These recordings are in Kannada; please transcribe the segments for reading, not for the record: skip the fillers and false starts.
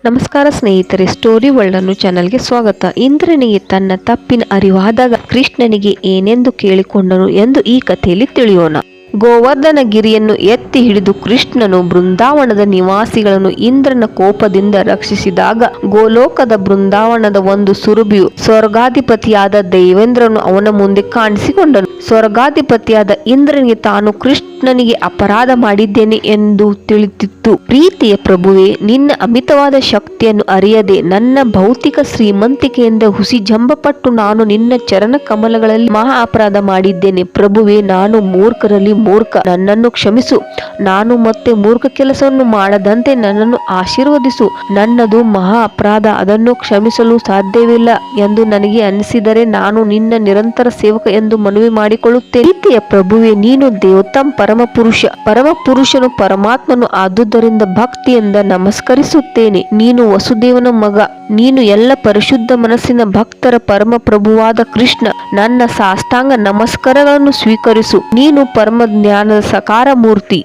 ನಮಸ್ಕಾರ ಸ್ನೇಹಿತರೆ, ಸ್ಟೋರಿ ವರ್ಲ್ಡ್ ಅನ್ನು ಚಾನಲ್ಗೆ ಸ್ವಾಗತ. ಇಂದ್ರನಿಗೆ ತನ್ನ ತಪ್ಪಿನ ಅರಿವಾದಾಗ ಕೃಷ್ಣನಿಗೆ ಏನೆಂದು ಕೇಳಿಕೊಂಡನು ಎಂದು ಈ ಕಥೆಯಲ್ಲಿ ತಿಳಿಯೋಣ. ಗೋವರ್ಧನ ಗಿರಿಯನ್ನು ಎತ್ತಿ ಹಿಡಿದು ಕೃಷ್ಣನು ಬೃಂದಾವನದ ನಿವಾಸಿಗಳನ್ನು ಇಂದ್ರನ ಕೋಪದಿಂದ ರಕ್ಷಿಸಿದಾಗ ಗೋಲೋಕದ ಬೃಂದಾವನದ ಒಂದು ಸುರಭಿಯು ಸ್ವರ್ಗಾಧಿಪತಿಯಾದ ದೇವೇಂದ್ರನು ಅವನ ಮುಂದೆ ಕಾಣಿಸಿಕೊಂಡನು. ಸ್ವರ್ಗಾಧಿಪತಿಯಾದ ಇಂದ್ರನಿಗೆ ತಾನು ಕೃಷ್ಣನಿಗೆ ಅಪರಾಧ ಮಾಡಿದ್ದೇನೆ ಎಂದು ತಿಳಿದಿತ್ತು. ಪ್ರೀತಿಯ ಪ್ರಭುವೇ, ನಿನ್ನ ಅಮಿತವಾದ ಶಕ್ತಿಯನ್ನು ಅರಿಯದೆ ನನ್ನ ಭೌತಿಕ ಶ್ರೀಮಂತಿಕೆಯಿಂದ ಹುಸಿ ಜಂಬಪಟ್ಟು ನಾನು ನಿನ್ನ ಚರಣ ಕಮಲಗಳಲ್ಲಿ ಮಹಾ ಅಪರಾಧ ಮಾಡಿದ್ದೇನೆ. ಪ್ರಭುವೇ, ನಾನು ಮೂರ್ಖರಲ್ಲಿ ಮೂರ್ಖ, ನನ್ನನ್ನು ಕ್ಷಮಿಸು. ನಾನು ಮತ್ತೆ ಮೂರ್ಖ ಕೆಲಸವನ್ನು ಮಾಡದಂತೆ ನನ್ನನ್ನು ಆಶೀರ್ವದಿಸು. ನನ್ನದು ಮಹಾ ಅಪರಾಧ, ಅದನ್ನು ಕ್ಷಮಿಸಲು ಸಾಧ್ಯವಿಲ್ಲ ಎಂದು ನನಗೆ ಅನಿಸಿದರೆ ನಾನು ನಿನ್ನ ನಿರಂತರ ಸೇವಕ ಎಂದು ಮನವಿ ಮಾಡಿಕೊಳ್ಳುತ್ತೇನೆ. ಪ್ರೀತಿಯ ಪ್ರಭುವೇ, ನೀನು ದೇವೋತ್ತಮ ಪರಮಪುರುಷನು ಪರಮಾತ್ಮನು, ಆದುದರಿಂದ ಭಕ್ತಿಯಿಂದ ನಮಸ್ಕರಿಸುತ್ತೇನೆ. ನೀನು ವಸುದೇವನ ಮಗ, ನೀನು ಎಲ್ಲ ಪರಿಶುದ್ಧ ಮನಸ್ಸಿನ ಭಕ್ತರ ಪರಮ ಪ್ರಭುವಾದ ಕೃಷ್ಣ, ನನ್ನ ಸಾಷ್ಟಾಂಗ ನಮಸ್ಕಾರಗಳನ್ನು ಸ್ವೀಕರಿಸು. ನೀನು ಪರಮ ಜ್ಞಾನದ ಸಕಾರ ಮೂರ್ತಿ.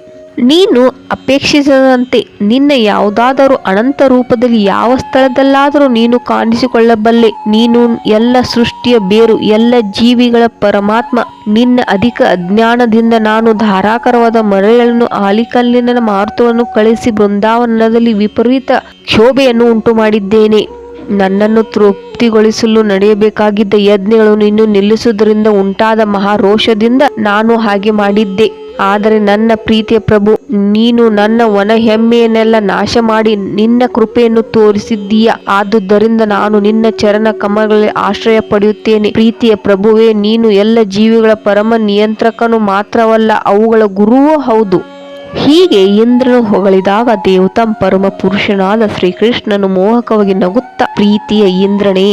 ನೀನು ಅಪೇಕ್ಷಿಸದಂತೆ ನಿನ್ನ ಯಾವುದಾದರೂ ಅನಂತ ರೂಪದಲ್ಲಿ ಯಾವ ಸ್ಥಳದಲ್ಲಾದರೂ ನೀನು ಕಾಣಿಸಿಕೊಳ್ಳಬಲ್ಲೆ. ನೀನು ಎಲ್ಲ ಸೃಷ್ಟಿಯ ಬೇರು, ಎಲ್ಲ ಜೀವಿಗಳ ಪರಮಾತ್ಮ. ನಿನ್ನ ಅಧಿಕ ಅಜ್ಞಾನದಿಂದ ನಾನು ಧಾರಾಕಾರವಾದ ಮರಳನ್ನು, ಆಲಿಕಲ್ಲಿನ ಮಾರುತವನ್ನು ಕಳಿಸಿ ಬೃಂದಾವನದಲ್ಲಿ ವಿಪರೀತ ಕ್ಷೋಭೆಯನ್ನು ಉಂಟು ಮಾಡಿದ್ದೇನೆ. ನನ್ನನ್ನು ತೃಪ್ತಿಗೊಳಿಸಲು ನಡೆಯಬೇಕಾಗಿದ್ದ ಯಜ್ಞಗಳನ್ನು ಇನ್ನು ನಿಲ್ಲಿಸುವುದರಿಂದ ಉಂಟಾದ ಮಹಾರೋಷದಿಂದ ನಾನು ಹಾಗೆ ಮಾಡಿದ್ದೆ. ಆದರೆ ನನ್ನ ಪ್ರೀತಿಯ ಪ್ರಭು, ನೀನು ನನ್ನ ಒಣ ಹೆಮ್ಮೆಯನ್ನೆಲ್ಲ ನಾಶ ಮಾಡಿ ನಿನ್ನ ಕೃಪೆಯನ್ನು ತೋರಿಸಿದ್ದೀಯ. ಆದುದರಿಂದ ನಾನು ನಿನ್ನ ಚರಣ ಕಮಲಗಳಲ್ಲಿ ಆಶ್ರಯ ಪಡೆಯುತ್ತೇನೆ. ಪ್ರೀತಿಯ ಪ್ರಭುವೇ, ನೀನು ಎಲ್ಲ ಜೀವಿಗಳ ಪರಮ ನಿಯಂತ್ರಕನು ಮಾತ್ರವಲ್ಲ, ಅವುಗಳ ಗುರುವೂ ಹೌದು. ಹೀಗೆ ಇಂದ್ರನು ಹೊಗಳಿದಾಗ ದೇವೋತ್ತಮ ಪರಮ ಪುರುಷನಾದ ಶ್ರೀಕೃಷ್ಣನು ಮೋಹಕವಾಗಿ ನಗುತ್ತಾ, ಪ್ರೀತಿಯ ಇಂದ್ರನೇ,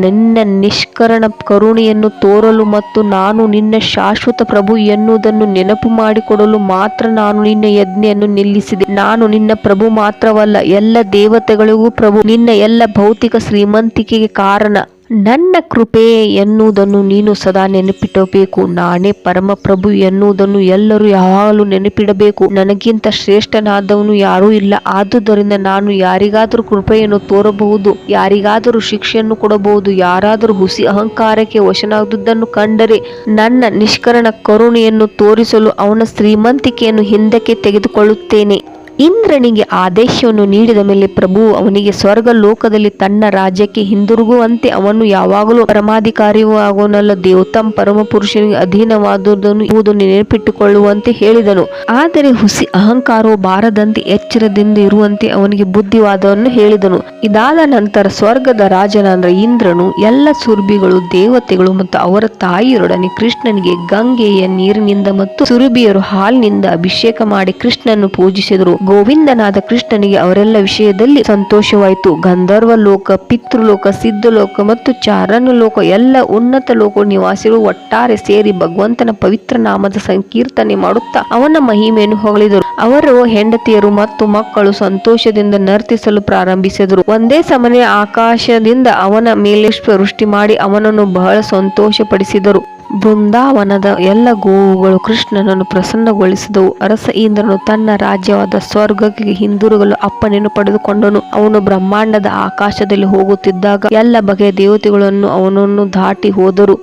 ನಿನ್ನ ನಿಷ್ಕರಣ ಕರುಣೆಯನ್ನು ತೋರಲು ಮತ್ತು ನಾನು ನಿನ್ನ ಶಾಶ್ವತ ಪ್ರಭು ಎನ್ನುವುದನ್ನು ನೆನಪು ಮಾಡಿಕೊಡಲು ಮಾತ್ರ ನಾನು ನಿನ್ನ ಯಜ್ಞೆಯನ್ನು ನಿಲ್ಲಿಸಿದೆ. ನಾನು ನಿನ್ನ ಪ್ರಭು ಮಾತ್ರವಲ್ಲ, ಎಲ್ಲ ದೇವತೆಗಳಿಗೂ ಪ್ರಭು, ನಿನ್ನ ಎಲ್ಲ ಭೌತಿಕ ಶ್ರೀಮಂತಿಕೆಗೆ ಕಾರಣ. ನನ್ನ ಕೃಪೆ ಎನ್ನುವುದನ್ನು ನೀನು ಸದಾ ನೆನಪಿಡಬೇಕು. ನಾನೇ ಪರಮ ಪ್ರಭು ಎನ್ನುವುದನ್ನು ಎಲ್ಲರೂ ಯಾವಾಗಲೂ ನೆನಪಿಡಬೇಕು. ನನಗಿಂತ ಶ್ರೇಷ್ಠನಾದವನು ಯಾರೂ ಇಲ್ಲ. ಆದುದರಿಂದ ನಾನು ಯಾರಿಗಾದರೂ ಕೃಪೆಯನ್ನು ತೋರಬಹುದು, ಯಾರಿಗಾದರೂ ಶಿಕ್ಷೆಯನ್ನು ಕೊಡಬಹುದು. ಯಾರಾದರೂ ಹುಸಿ ಅಹಂಕಾರಕ್ಕೆ ವಶನಾದುದನ್ನು ಕಂಡರೆ ನನ್ನ ನಿಷ್ಕರಣ ಕರುಣೆಯನ್ನು ತೋರಿಸಲು ಅವನ ಶ್ರೀಮಂತಿಕೆಯನ್ನು ಹಿಂದಕ್ಕೆ ತೆಗೆದುಕೊಳ್ಳುತ್ತೇನೆ. ಇಂದ್ರನಿಗೆ ಆದೇಶವನ್ನು ನೀಡಿದ ಮೇಲೆ ಪ್ರಭು ಅವನಿಗೆ ಸ್ವರ್ಗ ಲೋಕದಲ್ಲಿ ತನ್ನ ರಾಜ್ಯಕ್ಕೆ ಹಿಂದಿರುಗುವಂತೆ, ಅವನು ಯಾವಾಗಲೂ ಪರಮಾಧಿಕಾರಿಯೂ ಆಗೋನಲ್ಲ, ದೇವೋತ್ತಮ ಪರಮ ಪುರುಷನಿಗೆ ಅಧೀನವಾದುದನ್ನು ನೆನಪಿಟ್ಟುಕೊಳ್ಳುವಂತೆ ಹೇಳಿದನು. ಆದರೆ ಹುಸಿ ಅಹಂಕಾರವು ಬಾರದಂತೆ ಎಚ್ಚರದಿಂದ ಇರುವಂತೆ ಅವನಿಗೆ ಬುದ್ಧಿವಾದವನ್ನು ಹೇಳಿದನು. ಇದಾದ ನಂತರ ಸ್ವರ್ಗದ ರಾಜನಾದ ಇಂದ್ರನು ಎಲ್ಲ ಸುರಭಿಗಳು, ದೇವತೆಗಳು ಮತ್ತು ಅವರ ತಾಯಿಯರೊಡನೆ ಕೃಷ್ಣನಿಗೆ ಗಂಗೆಯ ನೀರಿನಿಂದ ಮತ್ತು ಸುರಭಿಯರು ಹಾಲಿನಿಂದ ಅಭಿಷೇಕ ಮಾಡಿ ಕೃಷ್ಣನನ್ನು ಪೂಜಿಸಿದರು. ಗೋವಿಂದನಾದ ಕೃಷ್ಣನಿಗೆ ಅವರೆಲ್ಲ ವಿಷಯದಲ್ಲಿ ಸಂತೋಷವಾಯಿತು. ಗಂಧರ್ವ ಲೋಕ, ಪಿತೃಲೋಕ, ಸಿದ್ಧಲೋಕ ಮತ್ತು ಚಾರಣ ಲೋಕ, ಎಲ್ಲ ಉನ್ನತ ಲೋಕ ನಿವಾಸಿಗಳು ಒಟ್ಟಾರೆ ಸೇರಿ ಭಗವಂತನ ಪವಿತ್ರ ನಾಮದ ಸಂಕೀರ್ತನೆ ಮಾಡುತ್ತಾ ಅವನ ಮಹಿಮೆಯನ್ನು ಹೊಗಳಿದರು. ಅವರು ಹೆಂಡತಿಯರು ಮತ್ತು ಮಕ್ಕಳು ಸಂತೋಷದಿಂದ ನರ್ತಿಸಲು ಪ್ರಾರಂಭಿಸಿದರು. ಒಂದೇ ಸಮನೆ ಆಕಾಶದಿಂದ ಅವನ ಮೇಲೆ ವೃಷ್ಟಿ ಮಾಡಿ ಅವನನ್ನು ಬಹಳ ಸಂತೋಷಪಡಿಸಿದರು. ಬೃಂದಾವನದ ಎಲ್ಲ ಗೋವುಗಳು ಕೃಷ್ಣನನ್ನು ಪ್ರಸನ್ನಗೊಳಿಸಿದವು. ಅರಸ ಇಂದ್ರನು ತನ್ನ ರಾಜ್ಯವಾದ ಸ್ವರ್ಗಕ್ಕೆ ಹಿಂದಿರುಗಲು ಅಪ್ಪಣೆಯನ್ನು ಪಡೆದುಕೊಂಡನು. ಅವನು ಬ್ರಹ್ಮಾಂಡದ ಆಕಾಶದಲ್ಲಿ ಹೋಗುತ್ತಿದ್ದಾಗ ಎಲ್ಲ ಬಗೆಯ ದೇವತೆಗಳನ್ನು ಅವನನ್ನು ದಾಟಿ ಹೋದರು.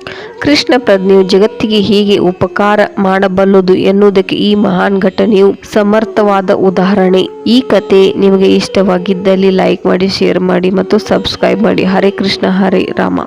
ಕೃಷ್ಣ ಪ್ರಜ್ಞೆಯು ಜಗತ್ತಿಗೆ ಹೀಗೆ ಉಪಕಾರ ಮಾಡಬಲ್ಲದು ಎನ್ನುವುದಕ್ಕೆ ಈ ಮಹಾನ್ ಘಟನೆಯು ಸಮರ್ಥವಾದ ಉದಾಹರಣೆ. ಈ ಕತೆ ನಿಮಗೆ ಇಷ್ಟವಾಗಿದ್ದಲ್ಲಿ ಲೈಕ್ ಮಾಡಿ, ಶೇರ್ ಮಾಡಿ ಮತ್ತು ಸಬ್ಸ್ಕ್ರೈಬ್ ಮಾಡಿ. ಹರೇ ಕೃಷ್ಣ, ಹರೇ ರಾಮ.